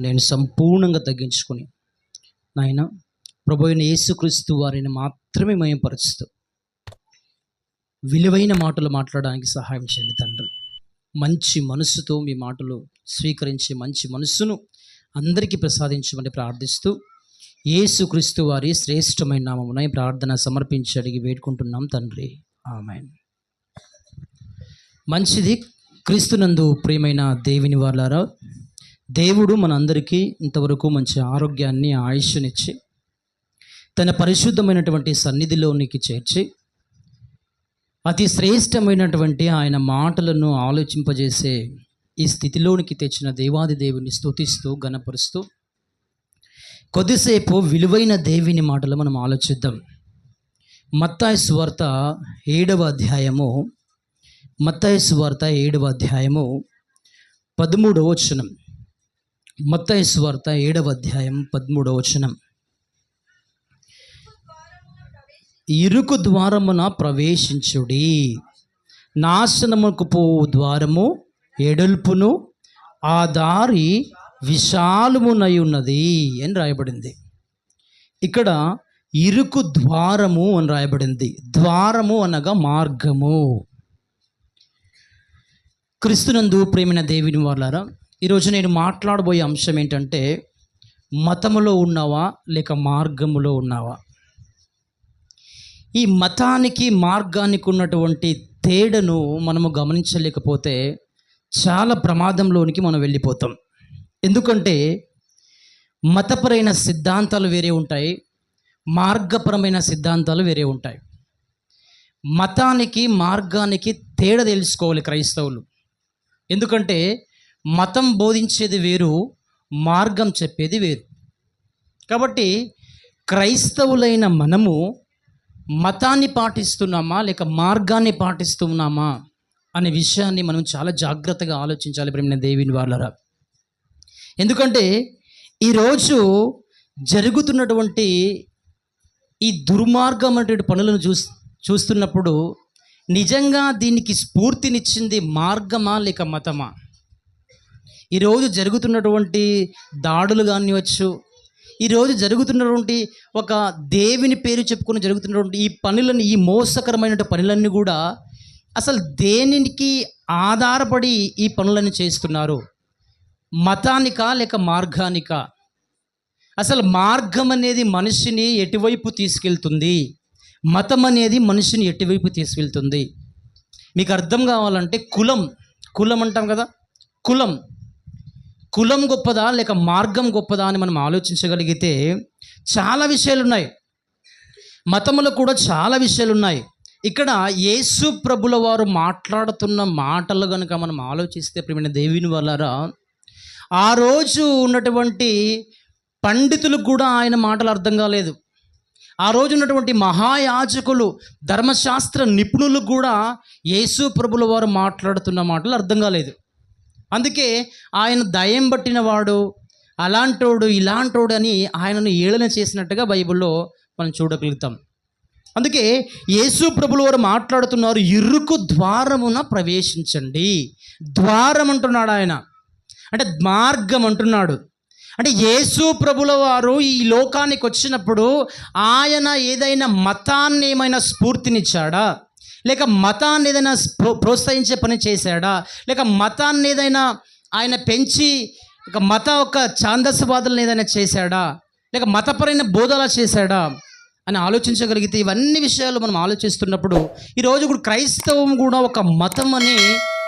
నేను సంపూర్ణంగా తగ్గించుకొని నాయన ప్రభు అయిన యేసుక్రీస్తు వారిని మాత్రమే మయంపరుస్తూ విలువైన మాటలు మాట్లాడడానికి సహాయం చేయండి తండ్రి. మంచి మనస్సుతో మీ మాటలు స్వీకరించే మంచి మనస్సును అందరికీ ప్రసాదించమని ప్రార్థిస్తూ యేసుక్రీస్తు వారి శ్రేష్టమైన నామమున ఈ ప్రార్థన సమర్పించి అడిగి వేడుకుంటున్నాం తండ్రి, ఆమేన్. మంచిది. క్రీస్తునందు ప్రియమైన దేవుని వాళ్ళారా, దేవుడు మనందరికీ ఇంతవరకు మంచి ఆరోగ్యాన్ని, ఆయుష్నిచ్చి తన పరిశుద్ధమైనటువంటి సన్నిధిలోనికి చేర్చి అతి శ్రేష్టమైనటువంటి ఆయన మాటలను ఆలోచింపజేసే ఈ స్థితిలోనికి తెచ్చిన దేవాది దేవుని స్తుతిస్తూ ఘనపరుస్తూ కొద్దిసేపు విలువైన దేవుని మాటలు మనం ఆలోచిద్దాం. మత్తయి సువార్త 7వ అధ్యాయము, మత్తయి సువార్త 7వ అధ్యాయము 13వ వచనం. మత్తయి సువార్త 7వ అధ్యాయం 13వ వచనం. ఇరుకు ద్వారమున ప్రవేశించుడి, నాశనముకు పోవు ద్వారము ఎడల్పును, ఆ దారి విశాలమునై ఉన్నది అని రాయబడింది. ఇక్కడ ఇరుకు ద్వారము అని రాయబడింది. ద్వారము అనగా మార్గము. క్రీస్తునందు ప్రేమైన దేవుని వాళ్ళారా, ఈరోజు నేను మాట్లాడబోయే అంశం ఏంటంటే, మతములో ఉన్నావా లేక మార్గములో ఉన్నావా? ఈ మతానికి మార్గానికి ఉన్నటువంటి తేడాను మనము గమనించలేకపోతే చాలా ప్రమాదంలోనికి మనం వెళ్ళిపోతాం. ఎందుకంటే మతపరమైన సిద్ధాంతాలు వేరే ఉంటాయి, మార్గపరమైన సిద్ధాంతాలు వేరే ఉంటాయి. మతానికి మార్గానికి తేడా తెలుసుకోవాలి క్రైస్తవులు. ఎందుకంటే మతం బోధించేది వేరు, మార్గం చెప్పేది వేరు. కాబట్టి క్రైస్తవులైన మనము మతాన్ని పాటిస్తున్నామా లేక మార్గాన్ని పాటిస్తున్నామా అనే విషయాన్ని మనం చాలా జాగ్రత్తగా ఆలోచించాలి ప్రియమైన దేవుని వాళ్ళరా. ఎందుకంటే ఈరోజు జరుగుతున్నటువంటి ఈ దుర్మార్గమైనటువంటి పనులను చూస్తున్నప్పుడు నిజంగా దీనికి స్ఫూర్తినిచ్చింది మార్గమా లేక మతమా? ఈరోజు జరుగుతున్నటువంటి దాడులు కానివచ్చు, ఈరోజు జరుగుతున్నటువంటి ఒక దేవుని పేరు చెప్పుకొని జరుగుతున్నటువంటి ఈ పనులను, ఈ మోసకరమైన పనులన్నీ కూడా అసలు దేనికి ఆధారపడి ఈ పనులను చేస్తున్నారు? మతానికా లేక మార్గానికా? అసలు మార్గం అనేది మనిషిని ఎటువైపు తీసుకెళ్తుంది, మతం అనేది మనిషిని ఎటువైపు తీసుకెళ్తుంది? మీకు అర్థం కావాలంటే కులం అంటాం కదా, కులం గొప్పదా లేక మార్గం గొప్పదా అని మనం ఆలోచించగలిగితే చాలా విషయాలు ఉన్నాయి. మతములో కూడా చాలా విషయాలు ఉన్నాయి. ఇక్కడ యేసు ప్రభుల వారు మాట్లాడుతున్న మాటలు కనుక మనం ఆలోచిస్తే ప్రియమైన దేవుని వాళ్ళారా, ఆ రోజు ఉన్నటువంటి పండితులకు కూడా ఆయన మాటలు అర్థం కాలేదు. ఆ రోజు ఉన్నటువంటి మహాయాజకులు, ధర్మశాస్త్ర నిపుణులకు కూడా యేసు ప్రభుల వారు మాట్లాడుతున్న మాటలు అర్థం కాలేదు. అందుకే ఆయన దయ్యం పట్టిన వాడు, అలాంటోడు, ఇలాంటోడు అని ఆయనను ఏళన చేసినట్టుగా బైబిల్లో మనం చూడగలుగుతాం. అందుకే యేసు ప్రభుల వారు మాట్లాడుతున్నారు, ఇరుకు ద్వారమున ప్రవేశించండి. ద్వారం అంటున్నాడు ఆయన, అంటే మార్గం అంటున్నాడు. అంటే యేసు ప్రభుల వారు ఈ లోకానికి వచ్చినప్పుడు ఆయన ఏదైనా మతాన్ని ఏమైనా స్ఫూర్తినిచ్చాడా, లేక మతాన్ని ఏదైనా ప్రోత్సహించే పని చేశాడా, లేక మతాన్ని ఏదైనా ఆయన పెంచి ఇక మత ఒక ఛాందస్యవాదులను ఏదైనా చేశాడా, లేక మతపరమైన బోధన చేశాడా అని ఆలోచించగలిగితే ఇవన్నీ విషయాలు మనం ఆలోచిస్తున్నప్పుడు ఈరోజు కూడా క్రైస్తవం కూడా ఒక మతం అని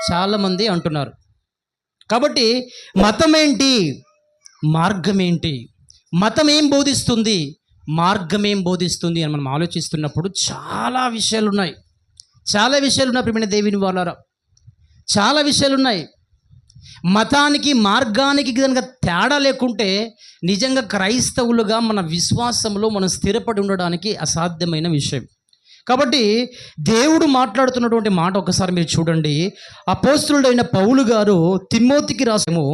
చాలామంది అంటున్నారు. కాబట్టి మతం ఏంటి, మార్గం ఏంటి? మతం ఏం బోధిస్తుంది, మార్గం ఏం బోధిస్తుంది అని మనం ఆలోచిస్తున్నప్పుడు చాలా విషయాలు ఉన్నాయి ప్రియమైన దేవుని వాళ్ళారా, చాలా విషయాలు ఉన్నాయి. మతానికి మార్గానికి కనుక తేడా లేకుంటే నిజంగా క్రైస్తవులుగా మన విశ్వాసంలో మనం స్థిరపడి ఉండడానికి అసాధ్యమైన విషయం. కాబట్టి దేవుడు మాట్లాడుతున్నటువంటి మాట ఒకసారి మీరు చూడండి. అపోస్తలుడైన పౌలు గారు తిమోతికి రాసము,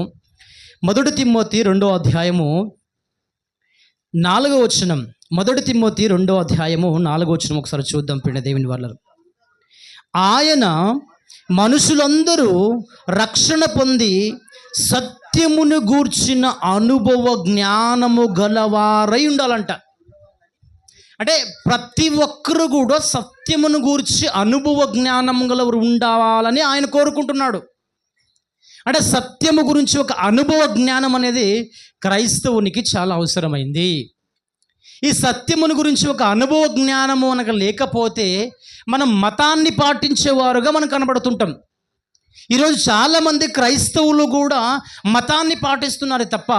1 తిమోతి 2వ అధ్యాయము 4వ వచనం. 1 తిమోతి 2వ అధ్యాయము 4వ వచనం ఒకసారి చూద్దాం ప్రియమైన దేవుని వాళ్ళారా. ఆయన మనుషులందరూ రక్షణ పొంది సత్యమును గూర్చిన అనుభవ జ్ఞానము గలవారై ఉండాలంట. అంటే ప్రతి ఒక్కరు కూడా సత్యమును గూర్చి అనుభవ జ్ఞానం గలవారు ఉండాలని ఆయన కోరుకుంటున్నాడు. అంటే సత్యము గురించి ఒక అనుభవ జ్ఞానం అనేది క్రైస్తవునికి చాలా అవసరమైంది. ఈ సత్యమును గురించి ఒక అనుభవ జ్ఞానము అనగా లేకపోతే మనం మతాన్ని పాటించేవారుగా మనం కనబడుతుంటాం. ఈరోజు చాలామంది క్రైస్తవులు కూడా మతాన్ని పాటిస్తున్నారు తప్ప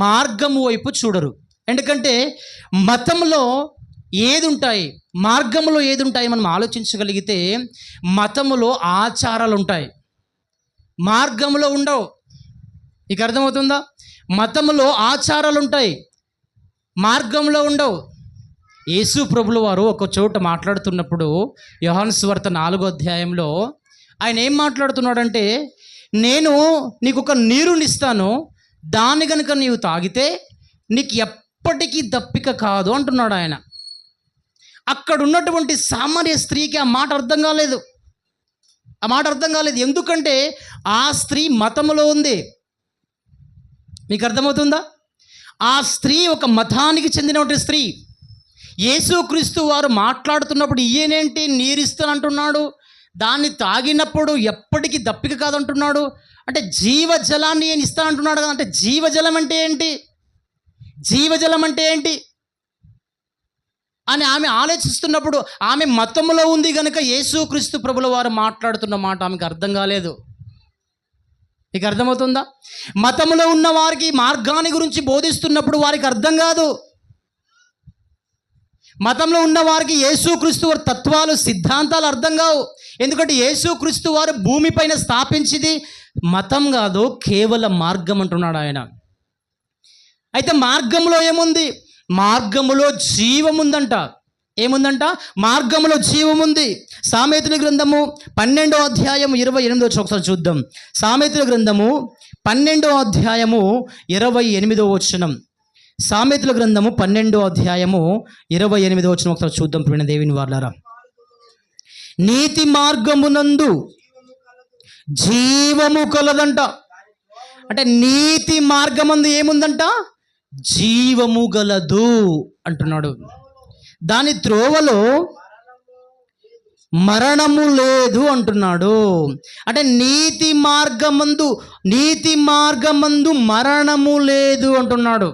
మార్గము వైపు చూడరు. ఎందుకంటే మతంలో ఏది ఉంటాయి, మార్గంలో ఏది ఉంటాయి మనం ఆలోచించగలిగితే మతములో ఆచారాలు ఉంటాయి, మార్గంలో ఉండవు. నీకు అర్థమవుతుందా? మతంలో ఆచారాలు ఉంటాయి, మార్గంలో ఉండవు. యేసు ప్రభుల వారు ఒక చోట మాట్లాడుతున్నప్పుడు యోహాను సువార్త 4వ అధ్యాయంలో ఆయన ఏం మాట్లాడుతున్నాడంటే, నేను నీకు ఒక నీరునిస్తాను, దాన్ని కనుక నీవు తాగితే నీకు ఎప్పటికీ దప్పిక కాదు అంటున్నాడు ఆయన. అక్కడ ఉన్నటువంటి సామాన్య స్త్రీకి ఆ మాట అర్థం కాలేదు. ఎందుకంటే ఆ స్త్రీ మతములో ఉంది. మీకు అర్థమవుతుందా? ఆ స్త్రీ ఒక మతానికి చెందినటువంటి స్త్రీ. యేసుక్రీస్తు వారు మాట్లాడుతున్నప్పుడు ఈయనేంటి నీరిస్తానంటున్నాడు, దాన్ని తాగినప్పుడు ఎప్పటికీ దప్పిక కాదంటున్నాడు, అంటే జీవజలాన్ని నేను ఇస్తానంటున్నాడు కదా. అంటే జీవజలం అంటే ఏంటి అని ఆమె ఆలోచిస్తున్నప్పుడు ఆమె మతంలో ఉంది కనుక యేసుక్రీస్తు ప్రభుల వారు మాట్లాడుతున్న మాట ఆమెకు అర్థం కాలేదు. మీకు అర్థమవుతుందా? మతంలో ఉన్న వారికి మార్గాన్ని గురించి బోధిస్తున్నప్పుడు వారికి అర్థం కాదు. మతంలో ఉన్న వారికి యేసుక్రీస్తు వారి తత్వాలు, సిద్ధాంతాలు అర్థం కావు. ఎందుకంటే యేసుక్రీస్తు వారు భూమిపైన స్థాపించింది మతం కాదు, కేవలం మార్గం అంటున్నాడు ఆయన. అయితే మార్గంలో ఏముంది? మార్గములో జీవముందంట. ఏముందంట? మార్గములో జీవముంది. సామెతల గ్రంథము 12వ అధ్యాయం 28వ ఒకసారి చూద్దాం. సామెతల గ్రంథము 12వ అధ్యాయము 28వ వచనం. సామెతల గ్రంథము 12వ అధ్యాయము 28వ వచనం ఒకసారి చూద్దాం. ప్రియమైన దేవుని వారలారా, నీతి మార్గమునందు జీవము కలదంట. అంటే నీతి మార్గమందు ఏముందంట? జీవము గలదు అంటున్నాడు. దాని త్రోవలో మరణము లేదు అంటున్నాడు. అంటే నీతి మార్గమందు మరణము లేదు అంటున్నాడు.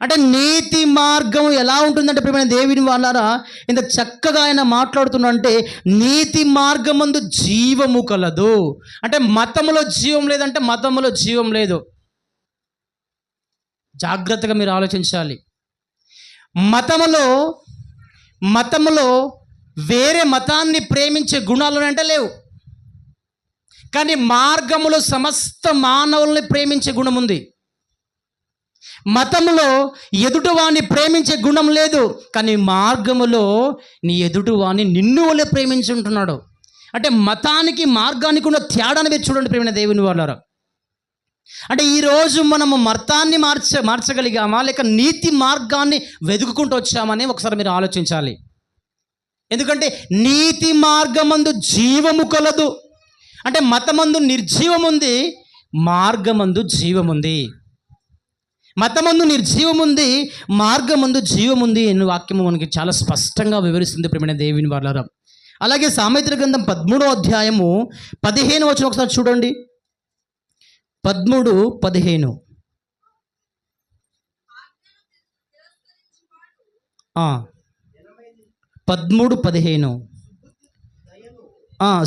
అంటే నీతి మార్గం ఎలా ఉంటుందంటే ప్రియమైన దేవుని వాళ్ళారా, ఇంత చక్కగా ఆయన మాట్లాడుతున్నా అంటే నీతి మార్గమందు జీవము కలదు. అంటే మతములో జీవం లేదంటే మతములో జీవం లేదు. జాగ్రత్తగా మీరు ఆలోచించాలి. మతములో వేరే మతాన్ని ప్రేమించే గుణాలు అంటే లేవు, కానీ మార్గములో సమస్త మానవుల్ని ప్రేమించే గుణం ఉంది. మతములో ఎదుటివాణ్ణి ప్రేమించే గుణం లేదు, కానీ మార్గములో నీ ఎదుటివాణ్ణి నిన్ను వల్లే ప్రేమించుంటున్నాడు. అంటే మతానికి మార్గానికి ఉన్న తేడాని మీరు చూడండి ప్రియమైన దేవుని వాళ్ళారా. అంటే ఈరోజు మనము మతాన్ని మార్చగలిగామా, లేక నీతి మార్గాన్ని వెతుక్కుంటూ వచ్చామని ఒకసారి మీరు ఆలోచించాలి. ఎందుకంటే నీతి మార్గమందు జీవము కలదు. అంటే మతమందు నిర్జీవం ఉంది, మార్గమందు జీవముంది. మతమందు నిర్జీవముంది, మార్గమందు జీవముంది అనే వాక్యము మనకి చాలా స్పష్టంగా వివరిస్తుంది ప్రియమైన దేవుని వారలారా. అలాగే సామెతల గ్రంథం 13వ అధ్యాయము 15వ వచనం ఒకసారి చూడండి. 13:15.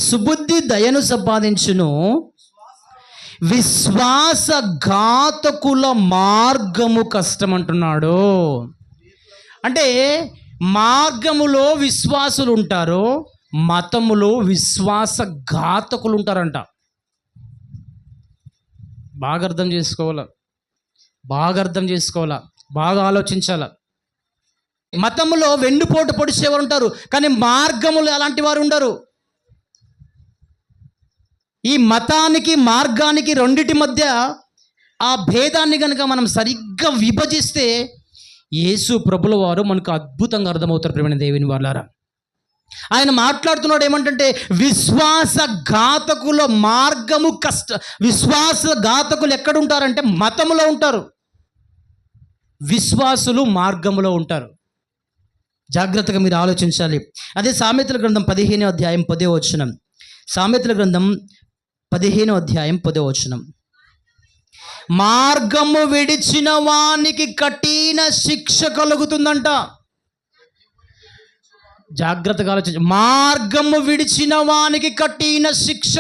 సుబుద్ధి దయను సంపాదించును, విశ్వాసఘాతకుల మార్గము కష్టం అంటున్నాడు. అంటే మార్గములో విశ్వాసులు ఉంటారు, మతములో విశ్వాసఘాతకులు ఉంటారంట. బాగా అర్థం చేసుకోవాలా, బాగా ఆలోచించాలా. మతములో వెన్నుపోటు పొడిచేవారు ఉంటారు, కానీ మార్గములో అలాంటి వారు ఉండరు. ఈ మతానికి మార్గానికి రెండిటి మధ్య ఆ భేదాన్ని కనుక మనం సరిగ్గా విభజిస్తే యేసు ప్రభుల వారు మనకు అద్భుతంగా అర్థమవుతారు ప్రియమైన దేవుని వాళ్ళారా. ఆయన మాట్లాడుతున్నాడు ఏమంటే విశ్వాసఘాతకుల మార్గము విశ్వాసఘాతకులు ఎక్కడ ఉంటారంటే మతములో ఉంటారు, విశ్వాసులు మార్గములో ఉంటారు. జాగ్రత్తగా మీరు ఆలోచించాలి. అదే సామెతల గ్రంథం 15వ అధ్యాయం 10వ వచనం. సామెతల గ్రంథం 15వ అధ్యాయం 10వ వచనం. మార్గము విడిచిన వానికి కఠిన శిక్ష కలుగుతుందంట. జాగ్రత్తగా ఆలోచించ. మార్గము విడిచిన వానికి కఠిన శిక్ష.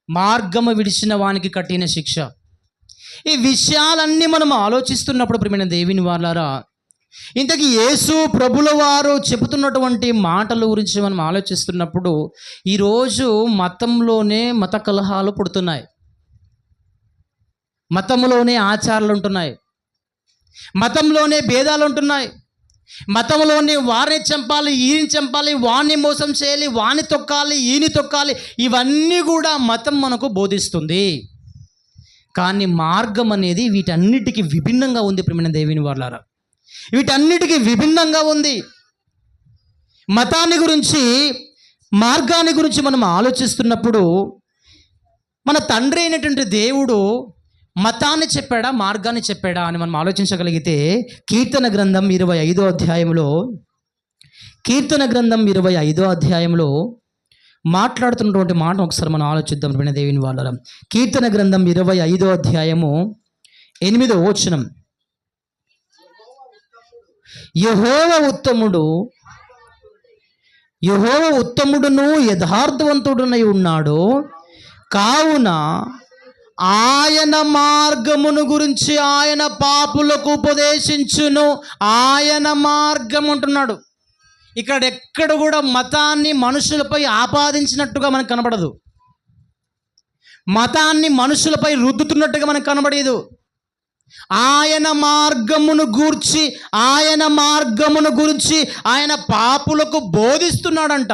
మార్గము విడిచిన వానికి కఠిన శిక్ష. ఈ విషయాలన్నీ మనం ఆలోచిస్తున్నప్పుడు ప్రియమైన దేవుని వాళ్ళారా, ఇంతకీ యేసు ప్రభుల వారు చెబుతున్నటువంటి మాటల గురించి మనం ఆలోచిస్తున్నప్పుడు ఈరోజు మతంలోనే మత కలహాలు పుడుతున్నాయి, మతంలోనే ఆచారాలు ఉంటున్నాయి, మతంలోనే భేదాలు ఉంటున్నాయి, మతంలోనే వారిని చంపాలి, ఈయన చంపాలి, వాణ్ణి మోసం చేయాలి, వాణ్ణి తొక్కాలి, ఈయన తొక్కాలి, ఇవన్నీ కూడా మతం మనకు బోధిస్తుంది. కానీ మార్గం అనేది వీటన్నిటికీ విభిన్నంగా ఉంది ప్రియమైన దేవుని వాళ్ళారా, వీటన్నిటికీ విభిన్నంగా ఉంది. మతాన్ని గురించి, మార్గాన్ని గురించి మనం ఆలోచిస్తున్నప్పుడు మన తండ్రి అయినటువంటి దేవుడు మతాన్ని చెప్పాడా, మార్గాన్ని చెప్పాడా అని మనం ఆలోచించగలిగితే కీర్తన గ్రంథం 25వ అధ్యాయంలో, కీర్తన గ్రంథం 25వ అధ్యాయంలో మాట్లాడుతున్నటువంటి మాట ఒకసారి మనం ఆలోచిద్దాం విన దేవుని వాళ్ళ. కీర్తన గ్రంథం 25వ అధ్యాయము 8వ వచనం. యెహోవా ఉత్తముడును యథార్థవంతుడునై ఉన్నాడు, కావున ఆయన మార్గమును గురించి ఆయన పాపులకు ఉపదేశించును. ఆయన మార్గం అంటున్నాడు. ఇక్కడ ఎక్కడ కూడా మతాన్ని మనుషులపై ఆపాదించినట్టుగా మనకు కనబడదు, మతాన్ని మనుషులపై రుద్దుతున్నట్టుగా మనకు కనబడేదు. ఆయన మార్గమును గురించి ఆయన పాపులకు బోధిస్తున్నాడంట.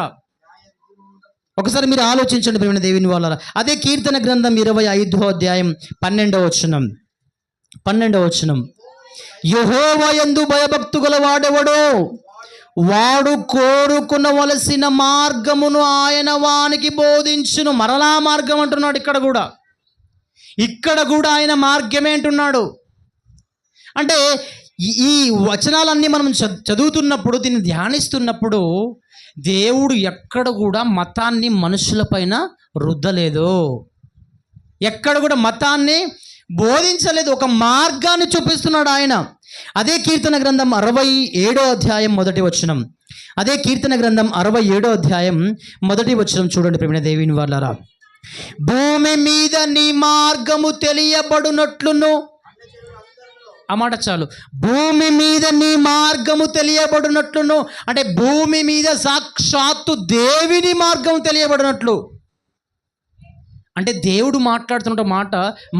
ఒకసారి మీరు ఆలోచించండి ప్రియమైన దేవుని వాళ్ళ. అదే కీర్తన గ్రంథం 25వ అధ్యాయం 12వ వచనం. యెహోవా యందు భయభక్తు గల వాడెవడో, వాడు కోరుకునవలసిన మార్గమును ఆయన వానికి బోధించును. మరలా మార్గం అంటున్నాడు. ఇక్కడ కూడా ఆయన మార్గమే అంటున్నాడు. అంటే ఈ వచనాలన్నీ మనం చదువుతున్నప్పుడు, దీన్ని ధ్యానిస్తున్నప్పుడు దేవుడు ఎక్కడ కూడా మతాన్ని మనుషులపైన రుద్దలేదు, ఎక్కడ కూడా మతాన్ని బోధించలేదు, ఒక మార్గాన్ని చూపిస్తున్నాడు ఆయన. అదే కీర్తన గ్రంథం 67వ అధ్యాయం 1వ వచనం. అదే కీర్తన గ్రంథం 67వ అధ్యాయం 1వ వచనం చూడండి ప్రియమైన దేవుని వాళ్ళారా. భూమి మీద నీ మార్గము తెలియబడునట్లును, ఆ మాట చాలు. భూమి మీద నీ మార్గము తెలియబడినట్లును అంటే భూమి మీద సాక్షాత్తు దేవుని మార్గం తెలియబడినట్లు. అంటే దేవుడు మాట్లాడుతున్న మాట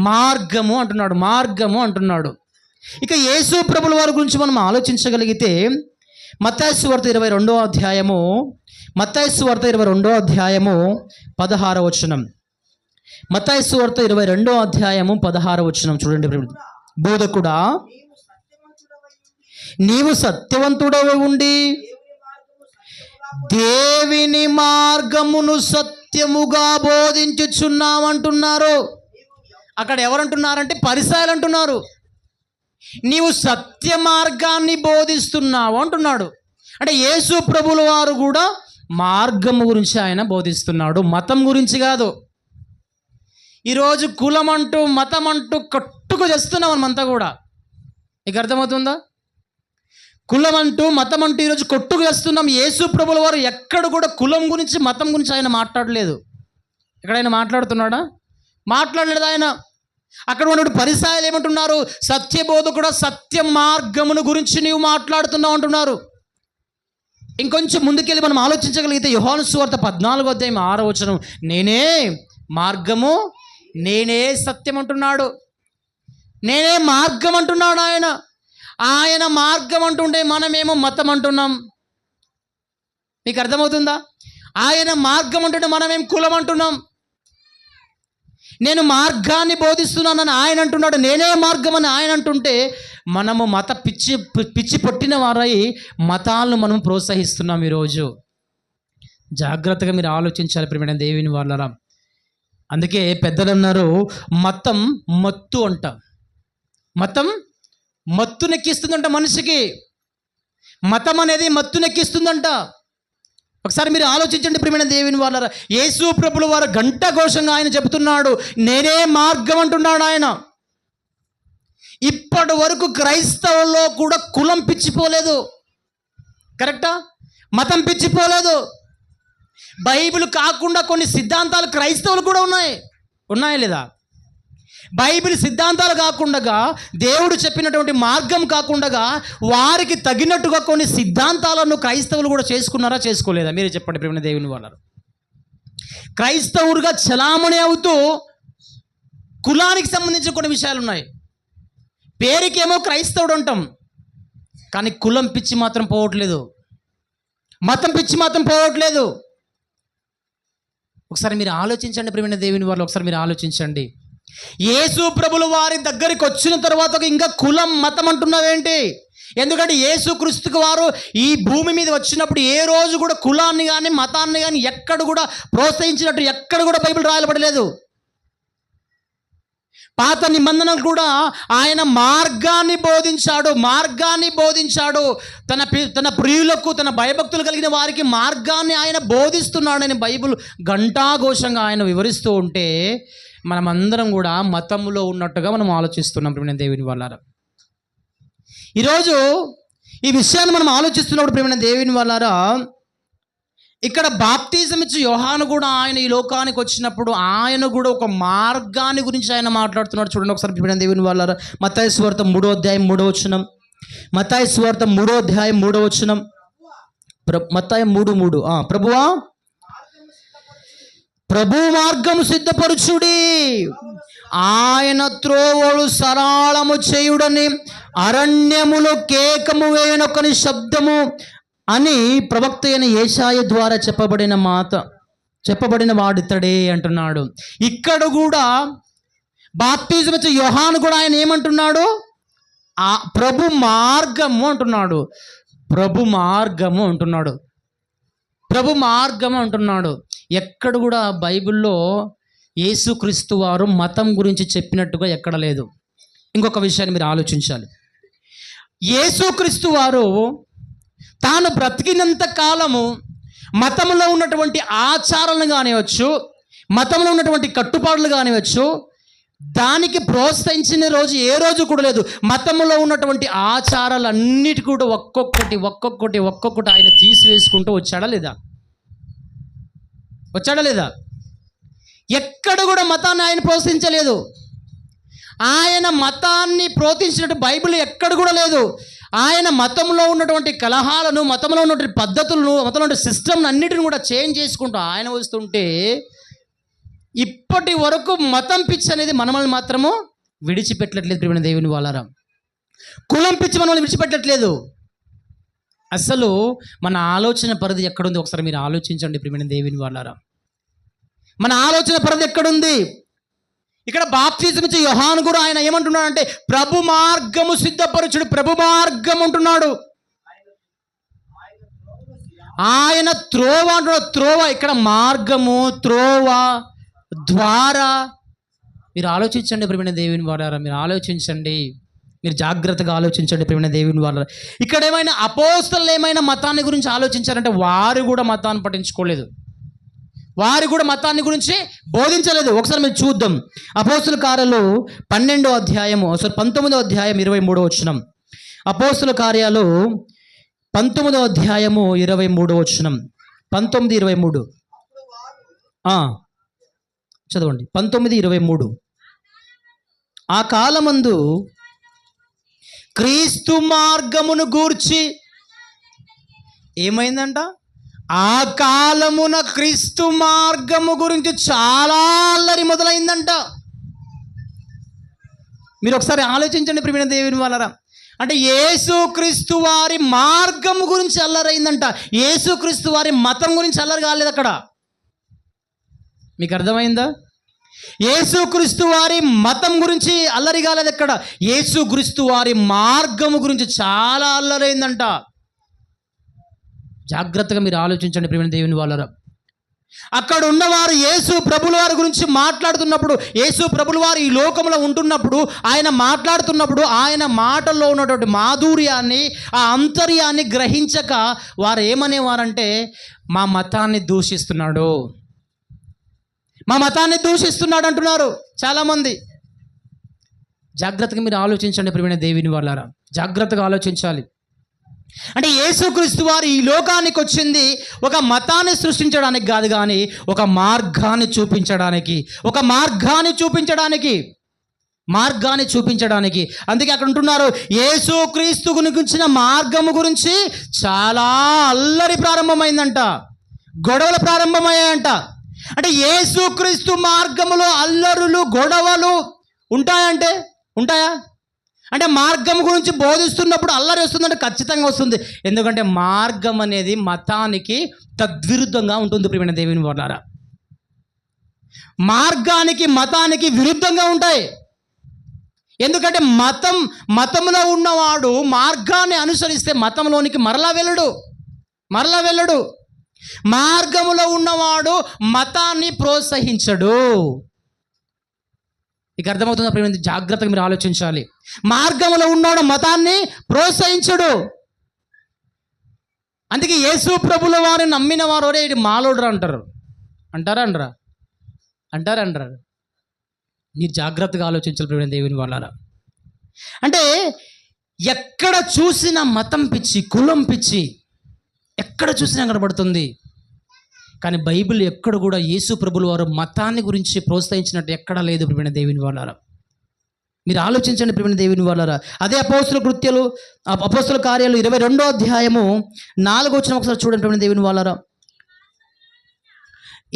మార్గము అంటున్నాడు. ఇక యేసు ప్రభుల వారి గురించి మనం ఆలోచించగలిగితే మత్తయి సువార్త 22వ అధ్యాయము 16వ వచనం. మత్తయి సువార్త 22వ అధ్యాయము 16వ వచనం చూడండి. బోధకుడా, నీవు సత్యవంతుడవై ఉండి దేవుని మార్గమును సత్యముగా బోధించుచున్నావంటున్నారు. అక్కడ ఎవరంటున్నారంటే పరిసయ్యులు అంటున్నారు. నీవు సత్య మార్గాన్ని బోధిస్తున్నావు అంటున్నాడు. అంటే యేసు ప్రభుల వారు కూడా మార్గము గురించి ఆయన బోధిస్తున్నాడు, మతం గురించి కాదు. ఈరోజు కులం అంటూ మతం అంటూ కట్టుకు చేస్తున్నాం మనమంతా కూడా. మీకు అర్థమవుతుందా? కులం అంటూ మతం అంటూ ఈరోజు కొట్టుకు చేస్తున్నాం. యేసు ప్రభుల వారు ఎక్కడ కూడా కులం గురించి మతం గురించి ఆయన మాట్లాడలేదు. ఎక్కడైనా మాట్లాడుతున్నాడా? మాట్లాడలేదు ఆయన. అక్కడ ఉన్నటువంటి పరిసయ్యులు ఏమంటున్నారు? సత్యబోధకుడా, సత్య మార్గమును గురించి నీవు మాట్లాడుతున్నావు అంటున్నారు. ఇంకొంచెం ముందుకెళ్ళి మనం ఆలోచించగలిగితే యోహాను సువార్త 14వ అధ్యాయం 6వ వచనం, నేనే మార్గము, నేనే సత్యం అంటున్నాడు. నేనే మార్గం అంటున్నాడు ఆయన. ఆయన మార్గం అంటుంటే మనమేమో మతం అంటున్నాం. మీకు అర్థమవుతుందా? ఆయన మార్గం అంటుంటే మనమేం కులం అంటున్నాం. నేను మార్గాన్ని బోధిస్తున్నానని ఆయన అంటున్నాడు, నేనే మార్గం అని ఆయన అంటుంటే మనము మత పిచ్చి పట్టిన వారై మతాలను మనం ప్రోత్సహిస్తున్నాం ఈరోజు. జాగ్రత్తగా మీరు ఆలోచించాలి ప్రియమైన దేవుని వాళ్ళరా. అందుకే పెద్దలు అన్నారు, మతం మత్తు అంట. మతం మత్తునెక్కిస్తుందంట మనిషికి. మతం అనేది మత్తునెక్కిస్తుందంట. ఒకసారి మీరు ఆలోచించండి ప్రియమైన దేవుని వాళ్ళరా. యేసు ప్రభుల వారు గంట ఘోషంగా ఆయన చెబుతున్నాడు, నేనే మార్గం అంటున్నాడు ఆయన. ఇప్పటి వరకు క్రైస్తవుల్లో కూడా కులం పిచ్చిపోలేదు, కరెక్టా? మతం పిచ్చిపోలేదు. బైబిల్ కాకుండా కొన్ని సిద్ధాంతాలు క్రైస్తవులు కూడా ఉన్నాయా లేదా? బైబిల్ సిద్ధాంతాలు కాకుండా, దేవుడు చెప్పినటువంటి మార్గం కాకుండా వారికి తగినట్టుగా కొన్ని సిద్ధాంతాలను క్రైస్తవులు కూడా చేసుకున్నారా, చేసుకోలేదా? మీరే చెప్పండి ప్రియమైన దేవుని వాళ్ళు. క్రైస్తవులుగా చలామణి అవుతూ కులానికి సంబంధించిన కొన్ని విషయాలు ఉన్నాయి. పేరుకేమో క్రైస్తవుడు అంటాం, కానీ కులం పిచ్చి మాత్రం పోవట్లేదు, మతం పిచ్చి మాత్రం పోవట్లేదు. ఒకసారి మీరు ఆలోచించండి ప్రియమైన దేవుని వాళ్ళు. ఒకసారి మీరు ఆలోచించండి. యేసు ప్రభుల వారి దగ్గరికి వచ్చిన తర్వాత ఇంకా కులం మతం అంటున్నావేంటి? ఎందుకంటే యేసు క్రీస్తుకు వారు ఈ భూమి మీద వచ్చినప్పుడు ఏ రోజు కూడా కులాన్ని కానీ మతాన్ని కానీ ఎక్కడ కూడా ప్రోత్సహించినట్టు ఎక్కడ కూడా బైబిల్ రాయబడలేదు. పాత నిబంధనలు కూడా ఆయన మార్గాన్ని బోధించాడు. తన ప్రియులకు, తన భయభక్తులు కలిగిన వారికి మార్గాన్ని ఆయన బోధిస్తున్నాడని బైబిల్ ఘంటాఘోషంగా ఆయన వివరిస్తూ ఉంటే మనమందరం కూడా మతంలో ఉన్నట్టుగా మనం ఆలోచిస్తున్నాం ప్రియమైన దేవుని వాళ్ళారా. ఈరోజు ఈ విషయాన్ని మనం ఆలోచిస్తున్నప్పుడు ప్రియమైన దేవుని వాళ్ళారా, ఇక్కడ బాప్తిజం ఇచ్చి యోహాను కూడా ఆయన ఈ లోకానికి వచ్చినప్పుడు ఆయన కూడా ఒక మార్గాన్ని గురించి ఆయన మాట్లాడుతున్నాడు. చూడండి ఒకసారి ప్రియమైన దేవుని వాళ్ళారా. మత్తయి సువార్త 3వ అధ్యాయం 3వ వచనం. మత్తయి సువార్త 3వ అధ్యాయం 3వ వచనం. మత్తయి 3:3. ప్రభువా, ప్రభు మార్గము సిద్ధపరచుడి, ఆయన త్రోవలు సరళము చేయుడని అరణ్యములో కేకము వేయనొకని శబ్దము అని ప్రవక్త అయిన యేషాయ ద్వారా చెప్పబడిన వాడితడే అంటున్నాడు. ఇక్కడ కూడా బాప్తిజం ఇచ్చే యోహాను కూడా ఆయన ఏమంటున్నాడు? ఆ ప్రభు మార్గము అంటున్నాడు. ఎక్కడ కూడా బైబిల్లో యేసుక్రీస్తు వారు మతం గురించి చెప్పినట్టుగా ఎక్కడ లేదు. ఇంకొక విషయాన్ని మీరు ఆలోచించాలి. యేసుక్రీస్తు వారు తాను బ్రతికినంత కాలము మతంలో ఉన్నటువంటి ఆచారాలను కానివచ్చు, మతంలో ఉన్నటువంటి కట్టుబాట్లు కానివచ్చు, దానికి ప్రోత్సహించిన రోజు ఏ రోజు కూడా లేదు. మతంలో ఉన్నటువంటి ఆచారాలన్నిటి కూడా ఒక్కొక్కటి ఆయన తీసివేసుకుంటూ వచ్చాడా లేదా? ఎక్కడ కూడా మతాన్ని ఆయన ప్రోత్సహించలేదు. ఆయన మతాన్ని ప్రోత్సహించినట్టు బైబిల్ ఎక్కడ కూడా లేదు. ఆయన మతంలో ఉన్నటువంటి కలహాలను, మతంలో ఉన్నటువంటి పద్ధతులను, మతంలో ఉన్న సిస్టమ్ని అన్నిటిని కూడా చేంజ్ చేసుకుంటూ ఆయన వస్తుంటే ఇప్పటి వరకు మతం పిచ్చి అనేది మనల్ని మాత్రము విడిచిపెట్టట్లేదు ప్రియమైన దేవుని వాళ్ళారా. కులం పిచ్చి మనల్ని విడిచిపెట్టట్లేదు. అసలు మన ఆలోచన పరిధి ఎక్కడుంది? ఒకసారి మీరు ఆలోచించండి ప్రియమైన దేవుని వాళ్ళారా. మన ఆలోచన పరిధి ఎక్కడుంది? ఇక్కడ బాప్తిజం ఇచ్చే యోహాను కూడా ఆయన ఏమంటున్నాడు అంటే ప్రభు మార్గము సిద్ధపరచుడు, ప్రభు మార్గం అంటున్నాడు. ఆయన త్రోవ అంటున్నాడు. త్రోవ ఇక్కడ మార్గము, త్రోవ, ద్వారా. మీరు ఆలోచించండి ప్రియమైన దేవుని వారారా. మీరు ఆలోచించండి, మీరు జాగ్రత్తగా ఆలోచించండి ప్రియమైన దేవుని వారారా. ఇక్కడ ఏమైనా అపోస్తలు ఏమైనా మతాన్ని గురించి ఆలోచించారంటే వారు కూడా మతాన్ని పట్టించుకోలేదు, వారు కూడా మతాన్ని గురించి బోధించలేదు. ఒకసారి మీరు చూద్దాం. అపోస్తుల కార్యాలు 12వ అధ్యాయము 19వ అధ్యాయం 23వ వచనం. అపోస్తుల కార్యాలు 19వ అధ్యాయము 23వ వచనం. 19:23 చదవండి. 19:23. ఆ కాలమందు క్రీస్తు మార్గమును గూర్చి ఏమైందంట? ఆ కాలమున క్రీస్తు మార్గము గురించి చాలా అల్లరి మొదలైందంట. మీరు ఒకసారి ఆలోచించండి ప్రియమైన దేవుని వాళ్ళరా. అంటే యేసుక్రీస్తు వారి మార్గము గురించి అల్లరైందంట. యేసుక్రీస్తు వారి మతం గురించి అల్లరి కాలేదు అక్కడ. మీకు అర్థమైందా? యేసుక్రీస్తు వారి మతం గురించి అల్లరి కాలేదు. ఎక్కడ యేసుక్రీస్తు వారి మార్గము గురించి చాలా అల్లరైందంట. జాగ్రత్తగా మీరు ఆలోచించండి ప్రియమైన దేవుని వాళ్ళరా. అక్కడ ఉన్నవారు యేసు ప్రభుల వారి గురించి మాట్లాడుతున్నప్పుడు, యేసు ప్రభుల వారు ఈ లోకంలో ఉంటున్నప్పుడు, ఆయన మాట్లాడుతున్నప్పుడు ఆయన మాటల్లో ఉన్నటువంటి మాధుర్యాన్ని, ఆ అంతర్యాన్ని గ్రహించక వారు ఏమనేవారంటే, మా మతాన్ని దూషిస్తున్నాడు, మా మతాన్ని దూషిస్తున్నాడు అంటున్నారు చాలామంది. జాగ్రత్తగా మీరు ఆలోచించండి ప్రియమైన దేవుని వాళ్ళారా, జాగ్రత్తగా ఆలోచించాలి. అంటే యేసుక్రీస్తు వారు ఈ లోకానికి వచ్చింది ఒక మతాన్ని సృష్టించడానికి కాదు, కానీ ఒక మార్గాన్ని చూపించడానికి, ఒక మార్గాన్ని చూపించడానికి. అందుకే అక్కడ ఉంటున్నారు, యేసుక్రీస్తు గురించిన మార్గము గురించి చాలా అల్లరి ప్రారంభమైందంట, గొడవలు ప్రారంభమయ్యాయంట. అంటే యేసుక్రీస్తు మార్గములో అల్లరులు, గొడవలు ఉంటాయా? అంటే మార్గం గురించి బోధిస్తున్నప్పుడు అల్లరి వస్తుందంటే ఖచ్చితంగా వస్తుంది. ఎందుకంటే మార్గం అనేది మతానికి తద్విరుద్ధంగా ఉంటుంది ప్రియమైన దేవుని వాళ్ళారా. మార్గానికి మతానికి విరుద్ధంగా ఉంటాయి. ఎందుకంటే మతంలో ఉన్నవాడు మార్గాన్ని అనుసరిస్తే మతంలోనికి మరలా వెళ్ళడు. మార్గములో ఉన్నవాడు మతాన్ని ప్రోత్సహించడు. ఇక అర్థమవుతుందా ప్రియమైన? జాగ్రత్తగా మీరు ఆలోచించాలి. మార్గంలో ఉన్నవాడు మతాన్ని ప్రోత్సహించడు. అందుకే యేసు ప్రభుల వారిని నమ్మిన వారు ఒరే ఇది మాలోడు అంటారా? మీరు జాగ్రత్తగా ఆలోచించాలి ప్రియమైన దేవుని వాళ్ళారా. అంటే ఎక్కడ చూసినా మతం పిచ్చి, కులం పిచ్చి ఎక్కడ చూసినా కనబడుతుంది. కానీ బైబిల్ ఎక్కడ కూడా యేసు ప్రభుల వారు మతాన్ని గురించి ప్రోత్సహించినట్టు ఎక్కడా లేదు ప్రియమైన దేవుని వాళ్ళారా. మీరు ఆలోచించండి ప్రియమైన దేవుని వాళ్ళారా. అదే అపోస్తుల కార్యాలు 22వ అధ్యాయము 4వ వచనం ఒకసారి చూడండి ప్రియమైన దేవుని వాళ్ళారా. ఈ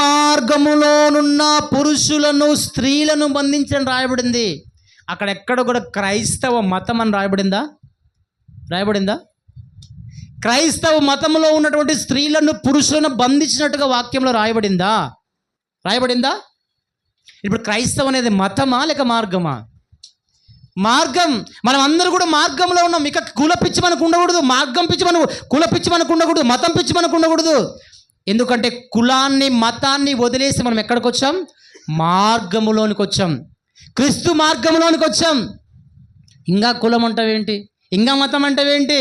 మార్గములోనున్న పురుషులను స్త్రీలను బంధించని రాయబడింది. అక్కడ ఎక్కడ కూడా క్రైస్తవ మతం అని రాయబడిందా? క్రైస్తవ మతంలో ఉన్నటువంటి స్త్రీలను పురుషులను బంధించినట్టుగా వాక్యంలో రాయబడిందా? ఇప్పుడు క్రైస్తవం అనేది మతమా లేక మార్గమా? మార్గం. మనం అందరూ కూడా మార్గంలో ఉన్నాం. ఇక కుల పిచ్చి మనకు ఉండకూడదు, కుల పిచ్చి మనకు ఉండకూడదు, మతం పిచ్చి మనకు ఉండకూడదు. ఎందుకంటే కులాన్ని మతాన్ని వదిలేసి మనం ఎక్కడికి వచ్చాం? మార్గములోనికి వచ్చాం, క్రీస్తు మార్గంలోనికి వచ్చాం. ఇంకా కులం అంటావేంటి, ఇంకా మతం అంటావేంటి?